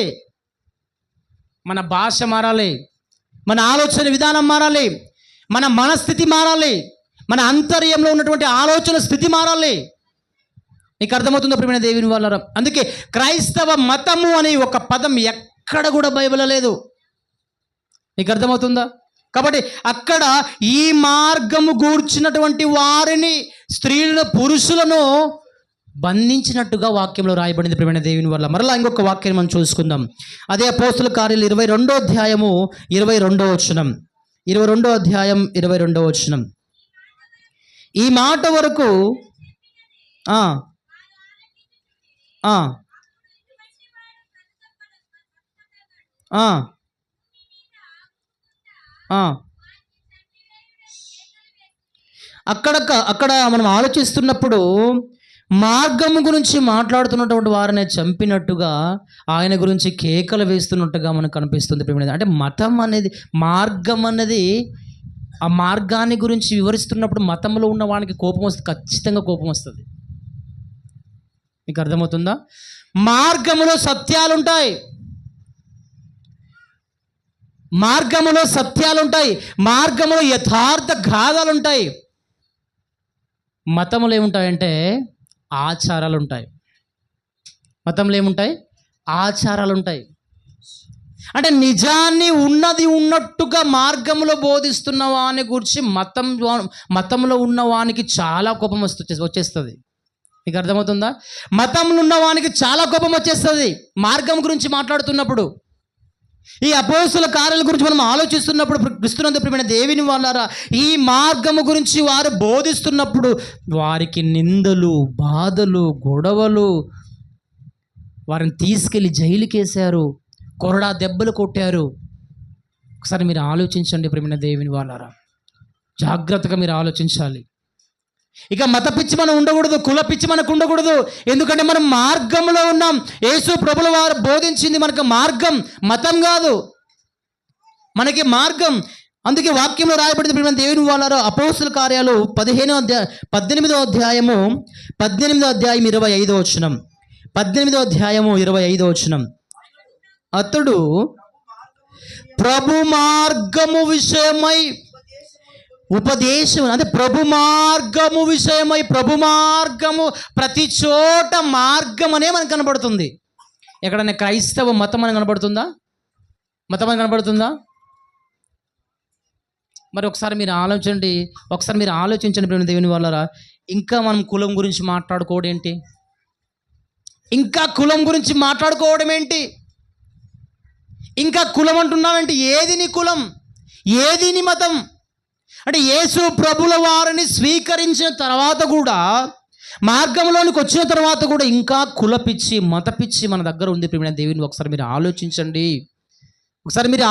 మన భాష మారాలి, మన ఆలోచన విధానం మారాలి, మన మనస్థితి మారాలి, మన అంతర్యంలో ఉన్నటువంటి ఆలోచన స్థితి మారాలి. మీకు అర్థమవుతుందో ప్రియమైన దేవుని వాళ్ళారా? అందుకే క్రైస్తవ మతము అనే ఒక పదం ఎక్కడ కూడా బైబిల్లో లేదు. మీకు అర్థమవుతుందా? కాబట్టి అక్కడ ఈ మార్గము గూర్చినటువంటి వారిని, స్త్రీలను పురుషులను బంధించినట్టుగా వాక్యంలో రాయబడింది ప్రియమైన దేవుని వల్ల. మరలా ఇంకొక వాక్యాన్ని మనం చూసుకుందాం. అదే అపోస్తుల కార్యాలు 22వ అధ్యాయము 22వ వచనం. 22వ అధ్యాయం 22వ వచనం. ఈ మాట వరకు అక్కడ మనం ఆలోచిస్తున్నప్పుడు మార్గము గురించి మాట్లాడుతున్నటువంటి వారిని చంపినట్టుగా, ఆయన గురించి కేకలు వేస్తున్నట్టుగా మనకు కనిపిస్తుంది. అంటే మతం అనేది, మార్గం అనేది, ఆ మార్గాన్ని గురించి వివరిస్తున్నప్పుడు మతంలో ఉన్న వానికి కోపం వస్తుంది, ఖచ్చితంగా కోపం వస్తుంది. మీకు అర్థమవుతుందా? మార్గములో సత్యాలుంటాయి, మార్గములో యథార్థ గాథలుంటాయి. మతములు ఏముంటాయంటే ఆచారాలు ఉంటాయి. ఆచారాలు ఉంటాయి. అంటే నిజాన్ని ఉన్నట్టుగా మార్గంలో బోధిస్తున్న వాని గురించి మతంలో ఉన్న వానికి చాలా కోపం వచ్చేస్తుంది. మీకు అర్థమవుతుందా? మతంలో ఉన్న వానికి చాలా కోపం వచ్చేస్తుంది మార్గం గురించి మాట్లాడుతున్నప్పుడు. ఈ అపోస్తుల కార్యాల గురించి మనం ఆలోచిస్తున్నప్పుడు, క్రీస్తునందు ప్రియమైన దేవుని వాళ్ళారా, ఈ మార్గము గురించి వారు బోధిస్తున్నప్పుడు వారికి నిందలు, బాధలు, గొడవలు, వారిని తీసుకెళ్ళి జైలుకి వేశారు, కొరడా దెబ్బలు కొట్టారు. ఒకసారి మీరు ఆలోచించండి ప్రియమైన దేవుని వాళ్ళారా, జాగ్రత్తగా మీరు ఆలోచించాలి. ఇక మత పిచ్చి మనం ఉండకూడదు, కుల పిచ్చి మనకు ఉండకూడదు. ఎందుకంటే మనం మార్గంలో ఉన్నాం. యేసు ప్రభుల వారు బోధించింది మనకు మార్గం, మతం కాదు, మనకి మార్గం. అందుకే వాక్యంలో రాయబడింది ప్రియమైన దేవుని వాళ్ళారా, అపోస్తుల కార్యాలు 18వ అధ్యాయము 25వ వచనం, 18వ అధ్యాయము 25వ వచనం. అతడు ప్రభు మార్గము విషయమై ఉపదేశం, అంటే ప్రభు మార్గము విషయమై, ప్రభు మార్గము ప్రతి చోట మార్గం అనే మనకు కనబడుతుంది. ఎక్కడైనా క్రైస్తవ మతం అని కనబడుతుందా? మతం అని కనబడుతుందా? మరి ఒకసారి మీరు ఆలోచించండి ప్రేమ దేవుని వాళ్ళరా. ఇంకా మనం కులం గురించి మాట్లాడుకోవడం ఏంటి? ఇంకా కులం గురించి మాట్లాడుకోవడం ఏంటి? ఇంకా కులం అంటున్నానంటే ఏది నీ కులం, ఏది నీ మతం? అంటే యేసు ప్రభుల వారిని స్వీకరించిన తర్వాత కూడా, మార్గంలోనికి వచ్చిన తర్వాత కూడా ఇంకా కులపిచ్చి మత పిచ్చి మన దగ్గర ఉంది ప్రియమైన దేవుని. ఒకసారి మీరు ఆలోచించండి, ఒకసారి మీరు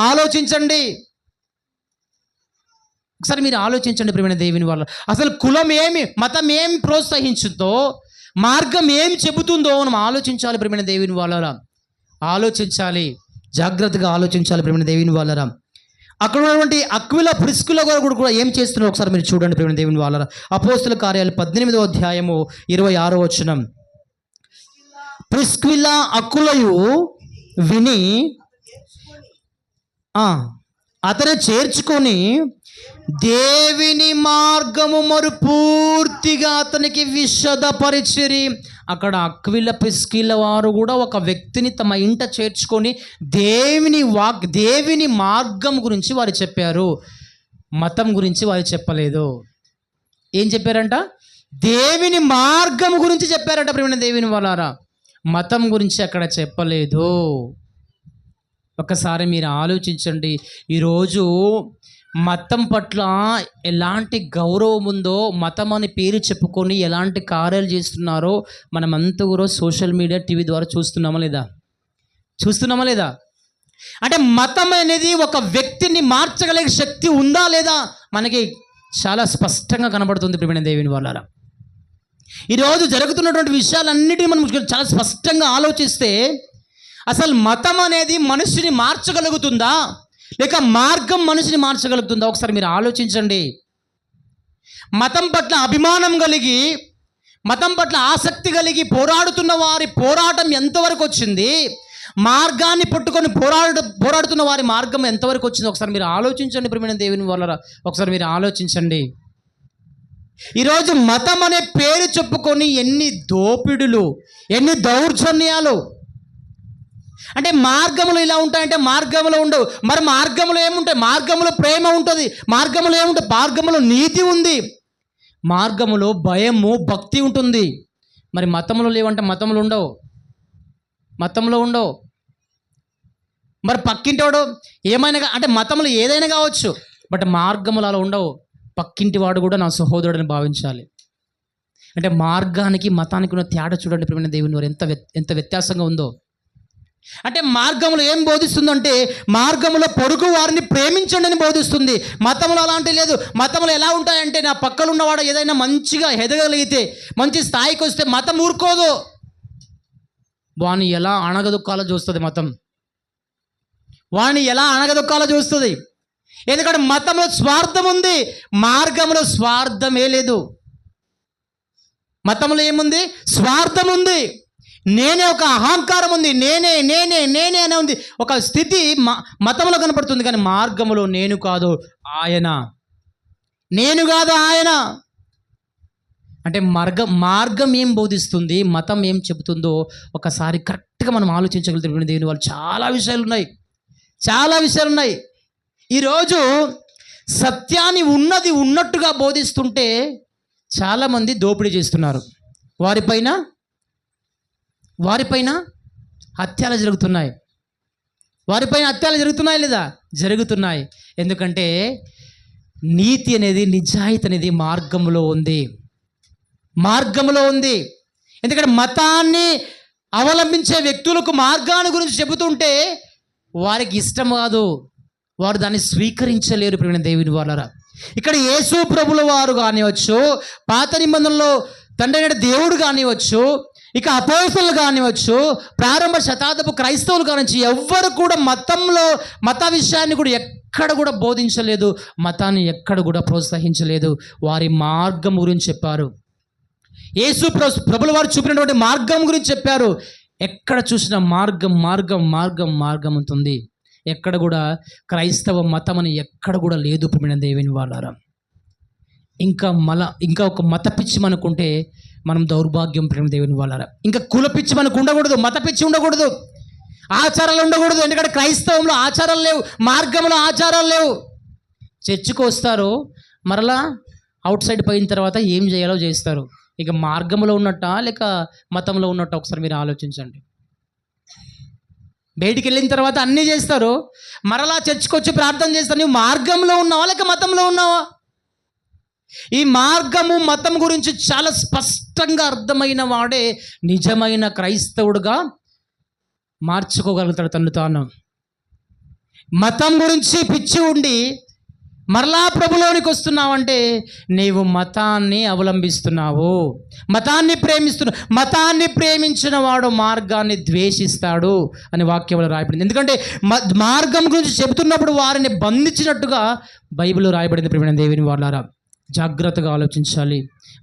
ఆలోచించండి ప్రియమైన దేవుని వాళ్ళు. అసలు కులం ఏమి, మతం ఏమి ప్రోత్సహించుతో, మార్గం ఏం చెబుతుందో మనం ఆలోచించాలి ప్రియమైన దేవుని వాళ్ళరా. ఆలోచించాలి, జాగ్రత్తగా ఆలోచించాలి ప్రియమైన దేవుని వాళ్ళరా. అక్కడ ఉన్నటువంటి అక్విల ప్రిస్కిల కూడా ఏం చేస్తున్నారో ఒకసారి మీరు చూడండి ప్రియమైన దేవుని వాళ్ళరా. అపోస్తుల కార్యాలు 18వ అధ్యాయము 26వ వచనం. ప్రిస్కిల అక్విలయు విని అతను చేర్చుకొని దేవుని మార్గము మరి పూర్తిగా అతనికి విశదపరిచిరి. అక్కడ అక్విల ప్రిస్కిల వారు కూడా ఒక వ్యక్తిని తమ ఇంట చేర్చుకొని దేవుని మార్గం గురించి వారు చెప్పారు, మతం గురించి వారు చెప్పలేదు. ఏం చెప్పారంట? దేవుని మార్గం గురించి చెప్పారంట ప్రియమైన దేవుని వాళ్ళారా, మతం గురించి అక్కడ చెప్పలేదు. ఒకసారి మీరు ఆలోచించండి. ఈరోజు మతం పట్ల ఎలాంటి గౌరవం ఉందో, మతం అని పేరు చెప్పుకొని ఎలాంటి కార్యాలు చేస్తున్నారో మనమంతా కూడా సోషల్ మీడియా, టీవీ ద్వారా చూస్తున్నామా లేదా? అంటే మతం అనేది ఒక వ్యక్తిని మార్చగలిగే శక్తి ఉందా లేదా మనకి చాలా స్పష్టంగా కనబడుతుంది ప్రియమైన దేవుని వాళ్ళారా. ఈరోజు జరుగుతున్నటువంటి విషయాలన్నిటినీ మనం చాలా స్పష్టంగా ఆలోచిస్తే, అసలు మతం అనేది మనిషిని మార్చగలుగుతుందా, లేక మార్గం మనిషిని మార్చగలుగుతుందా? ఒకసారి మీరు ఆలోచించండి. మతం పట్ల అభిమానం కలిగి, మతం పట్ల ఆసక్తి కలిగి పోరాడుతున్న వారి పోరాటం ఎంతవరకు వచ్చింది, మార్గాన్ని పట్టుకొని పోరాడుతున్న వారి మార్గం ఎంతవరకు వచ్చింది? ఒకసారి మీరు ఆలోచించండి ప్రియమైన దేవుని వాళ్ళరా. ఒకసారి మీరు ఆలోచించండి. ఈరోజు మతం అనే పేరు చెప్పుకొని ఎన్ని దోపిడులు, ఎన్ని దౌర్జన్యాలు. అంటే మార్గములు ఇలా ఉంటాయంటే మార్గములు ఉండవు. మరి మార్గములు ఏముంటాయి? మార్గములో ప్రేమ ఉంటుంది, మార్గములు ఏముంటాయి? మార్గములో నీతి ఉంది, మార్గములో భయము, భక్తి ఉంటుంది. మరి మతములు లేవంటే మతములు ఉండవు. మరి పక్కింటివాడు ఏమైనా అంటే మతములు ఏదైనా కావచ్చు, బట్ మార్గములు అలా ఉండవు. పక్కింటి వాడు కూడా నా సహోదరుడిని భావించాలి. అంటే మార్గానికి మతానికి ఉన్న తేడా చూడండి ప్రియమైన దేవుని వారు, ఎంత వ్యత్యాసంగా ఉందో. అంటే మార్గంలో ఏం బోధిస్తుందంటే, మార్గంలో పొరుగు వారిని ప్రేమించండి అని బోధిస్తుంది. మతంలో అలాంటి లేదు. మతంలో ఎలా ఉంటాయంటే, నా పక్కన ఉన్నవాడు ఏదైనా మంచిగా ఎదగలిగితే, మంచి స్థాయికి వస్తే మతం ఊరుకోదు, వాణ్ణి ఎలా అణగదొక్కాలో చూస్తుంది మతం. ఎందుకంటే మతంలో స్వార్థం ఉంది, మార్గంలో స్వార్థమే లేదు. మతంలో ఏముంది? స్వార్థం ఉంది, నేనే, ఒక అహంకారం ఉంది, నేనే అనే ఉంది ఒక స్థితి మతంలో కనపడుతుంది. కానీ మార్గములో నేను కాదు ఆయన. అంటే మార్గం ఏం బోధిస్తుంది, మతం ఏం చెబుతుందో ఒకసారి కరెక్ట్గా మనం ఆలోచించగలుగుతాం దేవుని వాళ్ళు. చాలా విషయాలు ఉన్నాయి. ఈరోజు సత్యాన్ని ఉన్నట్టుగా బోధిస్తుంటే చాలామంది దోపిడీ చేస్తున్నారు. వారిపైన హత్యలు జరుగుతున్నాయి. లేదా? జరుగుతున్నాయి. ఎందుకంటే నీతి అనేది, నిజాయితీ అనేది మార్గంలో ఉంది. ఎందుకంటే మతాన్ని అవలంబించే వ్యక్తులకు మార్గాన్ని గురించి చెబుతుంటే వారికి ఇష్టం కాదు. వారు దాన్ని స్వీకరించలేరు ప్రియమైన దేవుని వాళ్ళరా. ఇక్కడ యేసు ప్రభుల వారు కానివచ్చు, పాత నిబంధనలో తండ్రి అయిన దేవుడు కానివచ్చు, ఇక అపోస్తలులు కానివచ్చు, ప్రారంభ శతాబ్దపు క్రైస్తవులు కానివచ్చు, ఎవ్వరు కూడా మత విషయాన్ని కూడా ఎక్కడ కూడా బోధించలేదు, మతాన్ని ఎక్కడ కూడా ప్రోత్సహించలేదు. వారి మార్గం గురించి చెప్పారు. యేసు ప్రభుల వారు చూపినటువంటి మార్గం గురించి చెప్పారు. ఎక్కడ చూసినా మార్గం మార్గం మార్గం మార్గం ఉంటుంది. ఎక్కడ కూడా క్రైస్తవ మతం అని ఎక్కడ కూడా లేదు ప్రియమైన దేవుని వాళ్ళారా. ఇంకా ఒక మత పిచ్చి మనకుంటే మనం దౌర్భాగ్యం ప్రేమ దేవుని వాళ్ళారా. ఇంకా కుల పిచ్చి మనకు ఉండకూడదు, మత పిచ్చి ఉండకూడదు, ఆచారాలు ఉండకూడదు. ఎందుకంటే క్రైస్తవంలో ఆచారాలు లేవు, మార్గంలో ఆచారాలు లేవు. చర్చికి వస్తారు, మరలా అవుట్ సైడ్ పోయిన తర్వాత ఏం చేయాలో చేస్తారు. ఇక మార్గంలో ఉన్నట్ట లేక మతంలో ఉన్నట్ట ఒకసారి మీరు ఆలోచించండి. బయటికి వెళ్ళిన తర్వాత అన్నీ చేస్తారు, మరలా చర్చికి వచ్చి ప్రార్థన చేస్తారు. నువ్వు మార్గంలో ఉన్నావా లేక మతంలో ఉన్నావా? ఈ మార్గము మతం గురించి చాలా స్పష్టంగా అర్థమైన వాడే నిజమైన క్రైస్తవుడుగా మార్చుకోగలుగుతాడు తను తాను. మతం గురించి పిచ్చి ఉండి మరలా ప్రభులోనికి వస్తున్నావంటే నీవు మతాన్ని అవలంబిస్తున్నావు, మతాన్ని ప్రేమిస్తున్నావు. మతాన్ని ప్రేమించిన వాడు మార్గాన్ని ద్వేషిస్తాడు అని వాక్యంలో రాయబడింది. ఎందుకంటే మార్గం గురించి చెబుతున్నప్పుడు వారిని బంధించినట్టుగా బైబిల్లో రాయబడింది. ప్రియమైన దేవుని వాళ్ళారా, జాగ్రత్తగా ఆలోచించాలి.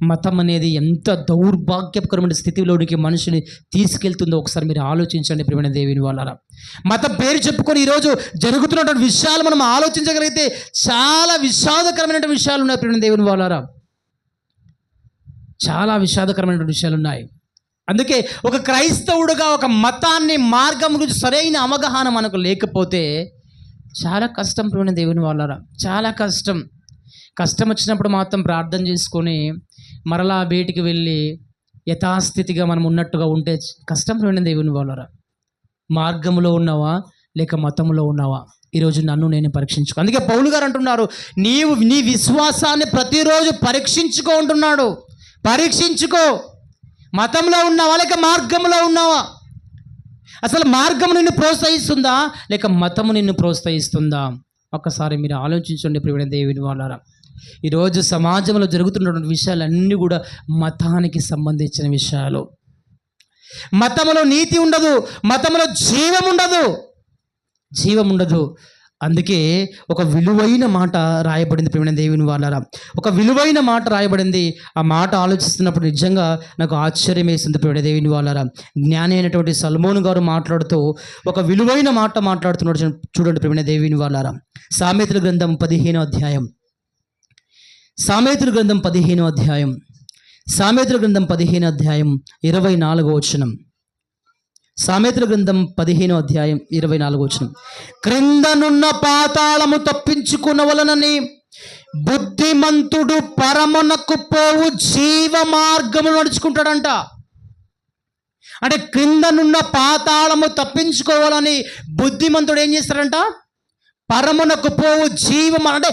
మతం అనేది ఎంత దౌర్భాగ్యకరమైన స్థితిలోనికి మనిషిని తీసుకెళ్తుందో ఒకసారి మీరు ఆలోచించండి ప్రియమైన దేవుని వాళ్ళారా. మతం పేరు చెప్పుకొని ఈరోజు జరుగుతున్నటువంటి విషయాలు మనం ఆలోచించగలిగితే చాలా విషాదకరమైన విషయాలు ఉన్నాయి ప్రియమైన దేవుని వాళ్ళారా. చాలా విషాదకరమైన విషయాలు ఉన్నాయి. అందుకే ఒక క్రైస్తవుడుగా ఒక మతాన్ని మార్గం గురించి సరైన అవగాహన మనకు లేకపోతే చాలా కష్టం ప్రియమైన దేవుని వాళ్ళారా, చాలా కష్టం. కష్టం వచ్చినప్పుడు మాత్రం ప్రార్థన చేసుకొని మరలా బయటికి వెళ్ళి యథాస్థితిగా మనం ఉన్నట్టుగా ఉంటే కష్టం ప్రియమైన దేవుని వాళ్ళారా. మార్గంలో ఉన్నావా లేక మతంలో ఉన్నావా? ఈరోజు నన్ను నేను పరీక్షించుకో. అందుకే పౌలు గారు అంటున్నారు, నీవు నీ విశ్వాసాన్ని ప్రతిరోజు పరీక్షించుకో అంటున్నాడు. పరీక్షించుకో. మతంలో ఉన్నావా లేక మార్గంలో ఉన్నావా? అసలు మార్గం నిన్ను ప్రోత్సహిస్తుందా లేక మతము నిన్ను ప్రోత్సహిస్తుందా? ఒక్కసారి మీరు ఆలోచించండి ప్రియమైన దేవుని వాళ్ళారా. ఈరోజు సమాజంలో జరుగుతున్నటువంటి విషయాలన్నీ కూడా మతానికి సంబంధించిన విషయాలు. మతంలో నీతి ఉండదు, మతంలో జీవం ఉండదు. అందుకే ఒక విలువైన మాట రాయబడింది ప్రియమైన దేవుని వాళ్ళారా. ఒక విలువైన మాట రాయబడింది. ఆ మాట ఆలోచిస్తున్నప్పుడు నిజంగా నాకు ఆశ్చర్యం వేస్తుంది ప్రియమైన దేవుని వాళ్ళారా. జ్ఞాని అయినటువంటి సల్మోను గారు మాట్లాడుతూ ఒక విలువైన మాట మాట్లాడుతున్నాడు. చూడండి ప్రియమైన దేవుని వాళ్ళారా. సామెతల గ్రంథం 15వ అధ్యాయం. సామెతల గ్రంథం 15వ అధ్యాయం. సామెతల గ్రంథం 15వ అధ్యాయం 24వ వచనం. సామెతల గ్రంథం 15వ అధ్యాయం 24వ వచనం. క్రిందనున్న పాతాళము తప్పించుకున్న వలనని బుద్ధిమంతుడు పరమునకు పోవు జీవ మార్గము నడుచుకుంటాడంట. అంటే క్రిందనున్న పాతాళము తప్పించుకోవాలని బుద్ధిమంతుడు ఏం చేస్తాడంట? పరమునకు పోవు జీవం. అంటే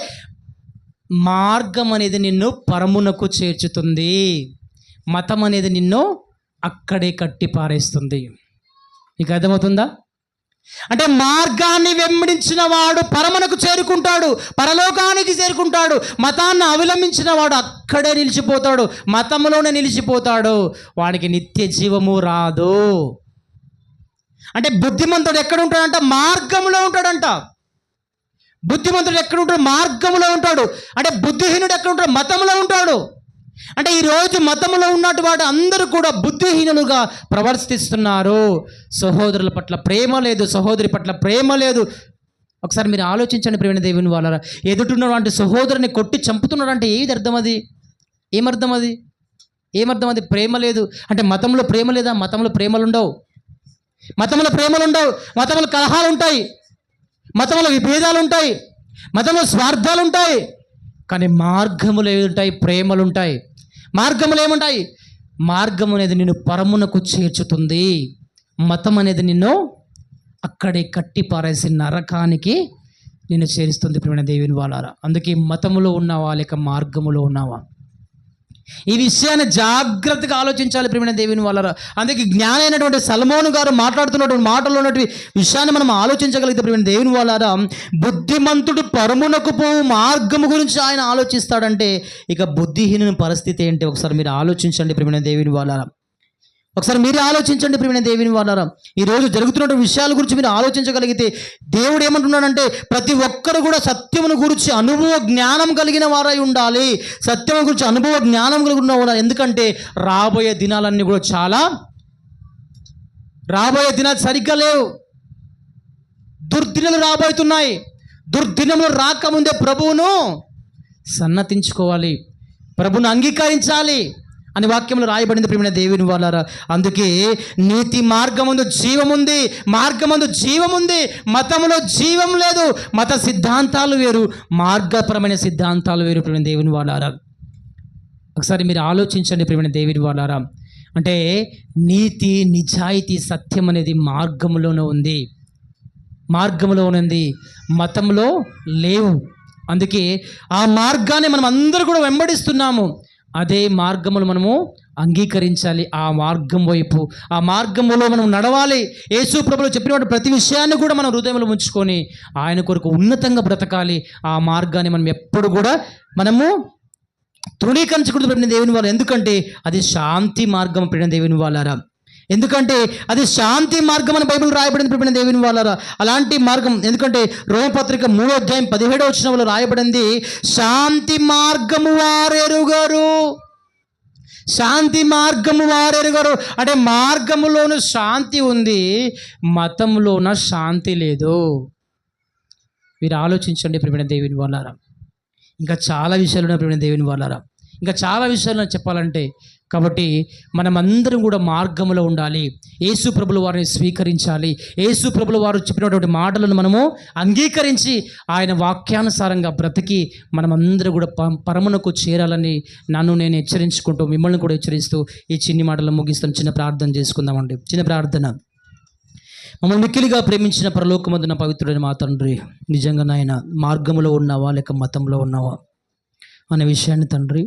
మార్గం అనేది నిన్ను పరమునకు చేర్చుతుంది, మతం అనేది నిన్ను అక్కడే కట్టి పారేస్తుంది. నీకు అర్థమవుతుందా? అంటే మార్గాన్ని వెంబడించిన వాడు పరమునకు చేరుకుంటాడు, పరలోకానికి చేరుకుంటాడు. మతాన్ని అవలంబించిన వాడు అక్కడే నిలిచిపోతాడు, మతంలోనే నిలిచిపోతాడు. వాడికి నిత్య జీవము రాదు. అంటే బుద్ధిమంతుడు ఎక్కడ ఉంటాడంట? మార్గంలో ఉంటాడంట. బుద్ధిమంతుడు ఎక్కడ ఉంటాడు? మార్గంలో ఉంటాడు. అంటే బుద్ధిహీనుడు ఎక్కడ ఉంటాడు? మతంలో ఉంటాడు. అంటే ఈరోజు మతంలో ఉన్నట్టు వాడు అందరూ కూడా బుద్ధిహీనులుగా ప్రవర్తిస్తున్నారు. సహోదరుల పట్ల ప్రేమ లేదు, సహోదరి పట్ల ప్రేమ లేదు. ఒకసారి మీరు ఆలోచించండి ప్రియమైన దేవుని వాళ్ళారా. ఎదుటిన్నటువంటి సహోదరుని కొట్టి చంపుతున్నాడు అంటే ఏది అర్థం? అది ఏమర్థం అది? ప్రేమ లేదు అంటే మతంలో ప్రేమ లేదా? మతంలో ప్రేమలు ఉండవు, మతంలో కలహాలు ఉంటాయి, మతంలో విభేదాలు ఉంటాయి, మతంలో స్వార్థాలు ఉంటాయి. కానీ మార్గములు ఏముంటాయి? ప్రేమలు ఉంటాయి. మార్గములు ఏముంటాయి? మార్గం అనేది నిన్ను పరమునకు చేర్చుతుంది, మతం అనేది నిన్ను అక్కడే కట్టి పారేసి నరకానికి నిన్ను చేరుస్తుంది ప్రియమైన దేవుని వాళ్ళారా. అందుకే మతములో ఉన్నావా లేక మార్గములో ఉన్నావా? ఈ విషయాన్ని జాగ్రత్తగా ఆలోచించాలి ప్రియమైన దేవుని వాళ్ళరా. అందుకే జ్ఞాని అయినటువంటి సల్మోను గారు మాట్లాడుతున్నటువంటి మాటల్లో ఉన్నటువంటి విషయాన్ని మనం ఆలోచించగలిగితే ప్రియమైన దేవుని వాళ్ళరా, బుద్ధిమంతుడు పరమునకు పోవు మార్గము గురించి ఆయన ఆలోచిస్తాడంటే ఇక బుద్ధిహీనుని పరిస్థితి ఏంటి ఒకసారి మీరు ఆలోచించండి ప్రియమైన దేవుని వాళ్ళరా. ఒకసారి మీరే ఆలోచించండి ప్రియమైన దేవుని వాళ్ళారా. ఈరోజు జరుగుతున్న విషయాల గురించి మీరు ఆలోచించగలిగితే దేవుడు ఏమంటున్నాడంటే ప్రతి ఒక్కరు కూడా సత్యమును గురించి అనుభవ జ్ఞానం కలిగిన వారై ఉండాలి. సత్యము గురించి అనుభవ జ్ఞానం కలిగిన వారు. ఎందుకంటే రాబోయే దినాలన్నీ కూడా రాబోయే దినాలు సరిగ్గా లేవు. దుర్దినాలు రాబోతున్నాయి. దుర్దినములు రాకముందే ప్రభువును సన్నతించుకోవాలి, ప్రభువును అంగీకరించాలి అని వాక్యంలో రాయబడింది ప్రియమైన దేవుని వాళ్ళారా. అందుకే నీతి మార్గమందు జీవముంది, మార్గమందు జీవముంది, మతములో జీవం లేదు. మత సిద్ధాంతాలు వేరు, మార్గపరమైన సిద్ధాంతాలు వేరు ప్రియమైన దేవుని వాళ్ళారా. ఒకసారి మీరు ఆలోచించండి ప్రియమైన దేవుని వాళ్ళారా. అంటే నీతి, నిజాయితీ, సత్యం అనేది మార్గంలోనే ఉంది, మతంలో లేవు. అందుకే ఆ మార్గాన్ని మనం అందరూ కూడా వెంబడిస్తున్నాము. అదే మార్గములు మనము అంగీకరించాలి. ఆ మార్గం వైపు, ఆ మార్గంలో మనం నడవాలి. యేసు ప్రభువు చెప్పినటువంటి ప్రతి విషయాన్ని కూడా మనం హృదయంలో ఉంచుకొని ఆయన కొరకు ఉన్నతంగా బ్రతకాలి. ఆ మార్గాన్ని మనం ఎప్పుడు కూడా మనము తృణీకరించకూడదు ప్రియమైన దేవుని వాళ్ళు. ఎందుకంటే అది శాంతి మార్గం ప్రియమైన దేవుని వాళ్ళారా. ఎందుకంటే అది శాంతి మార్గం అని బైబిల్ రాయబడింది ప్రియమైన దేవుని వాళ్ళారా. అలాంటి మార్గం ఎందుకంటే రోమపత్రిక 3:17 రాయబడింది, శాంతి మార్గము వారెరుగరు. శాంతి మార్గము వారెరుగరు అంటే మార్గములోనూ శాంతి ఉంది, మతంలోన శాంతి లేదు. మీరు ఆలోచించండి ప్రియమైన దేవుని వాళ్ళారా. ఇంకా చాలా విషయాలు ఉన్నాయి ప్రియమైన దేవుని వాళ్ళారా. ఇంకా చాలా విషయాలు చెప్పాలంటే, కాబట్టి మనమందరం కూడా మార్గంలో ఉండాలి. యేసు ప్రభుల వారిని స్వీకరించాలి. యేసు ప్రభుల వారు చెప్పినటువంటి మాటలను మనము అంగీకరించి ఆయన వాక్యానుసారంగా బ్రతికి మనమందరం కూడా పరమునకు చేరాలని నన్ను నేను హెచ్చరించుకుంటూ మిమ్మల్ని కూడా హెచ్చరిస్తూ ఈ చిన్ని మాటలు ముగిస్తాం. చిన్న ప్రార్థన చేసుకుందామండి. చిన్న ప్రార్థన. మమ్మల్ని మిక్కిలిగా ప్రేమించిన పరలోకమందున పవిత్రుడైన మా తండ్రి, నిజంగా నాయన మార్గంలో ఉన్నావా లేక మతంలో ఉన్నావా అనే విషయాన్ని తండ్రి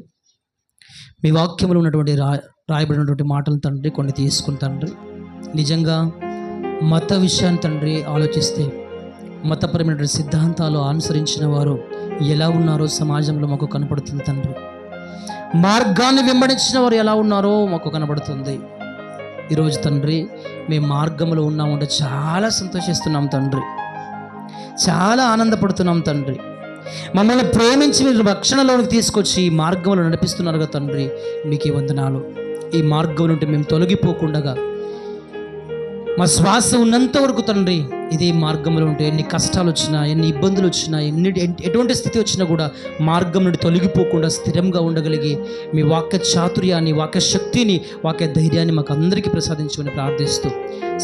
మీ వాక్యంలో ఉన్నటువంటి రాయబడినటువంటి మాటలు తండ్రి కొన్ని తీసుకుని తండ్రి, నిజంగా మత విషయాన్ని తండ్రి ఆలోచిస్తే మతపరమైనటువంటి సిద్ధాంతాలు అనుసరించిన వారు ఎలా ఉన్నారో సమాజంలో మాకు కనపడుతుంది తండ్రి. మార్గాన్ని వెంబడించిన వారు ఎలా ఉన్నారో మాకు కనబడుతుంది. ఈరోజు తండ్రి మేము మార్గంలో ఉన్నామంటే చాలా సంతోషిస్తున్నాం తండ్రి, చాలా ఆనందపడుతున్నాం తండ్రి. మమ్మల్ని ప్రేమించి మీరు రక్షణలోనికి తీసుకొచ్చి ఈ మార్గంలో నడిపిస్తున్నారు కదా తండ్రి, మీకే వందనాలు. ఈ మార్గం నుండి మేము తొలగిపోకుండా మా శ్వాస ఉన్నంత వరకు తండ్రి ఇదే మార్గంలో ఉంటే ఎన్ని కష్టాలు వచ్చినా, ఎన్ని ఇబ్బందులు వచ్చినా, ఎటువంటి స్థితి వచ్చినా కూడా మార్గం నుండి తొలగిపోకుండా స్థిరంగా ఉండగలిగి మీ వాక్య చాతుర్యాన్ని, వాక్య శక్తిని, వాక్య ధైర్యాన్ని మాకు అందరికీ ప్రసాదించమని ప్రార్థిస్తూ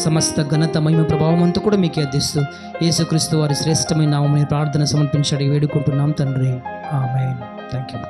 సమస్త ఘనత, మహిమ, ప్రభావం అంతా కూడా మీకే అర్పిస్తూ యేసుక్రీస్తు వారి శ్రేష్టమైన నామమున ప్రార్థన సమర్పించడానికి వేడుకుంటున్నాం తండ్రి. ఆమేన్. Thank you.